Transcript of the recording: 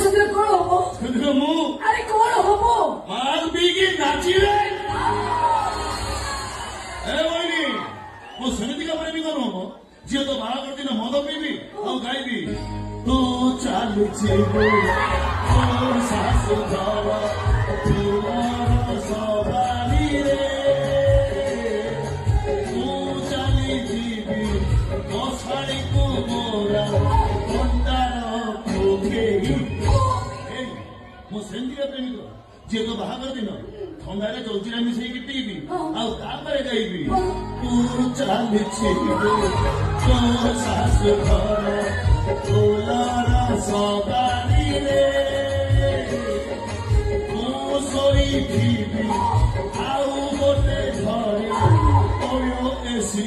ସେଥିରେ କଣ ହବ? ସେଥିରେ ମୁଁ ଆରେ କଣ ହବ? ମାଲ ପିଇକି ନାଚିବେ। ଏ ବଇନି ମୁଁ ସେମିତିକା ପ୍ରେମିକ ନୁହଁ। ଝିଅ ତ ବାହାଘର ଦିନ ମଦ ପିଇବି ଆଉ ଗାଇବି ତୁ ଚାଲୁଛି ଶାଶୁ ଘର ସବାରିରେ ମୁଁ ଚାଲିଯିବି ମଶାଳିକୁ ମୋରା ଥଣ୍ଡାର ପୋଖେଇ। ମୁଁ ସେମିତିକା ପ୍ରେମିକ ଝିଅ ତ ବାହାଘର ଦିନ ଥଣ୍ଡାରେ ଜଲଜିରା ମିଶେଇକି ପିଇବି ଆଉ ତାପରେ ଗାଇବି ତୁ ଚାଲିଛି ତୋର ଶାଶୁ ଘର ଫୁଲର ସବାରିରେ ମୁଁ ଶୋଇଥିବି ଆଉ ଗୋଟେ ଘରେ ଏସି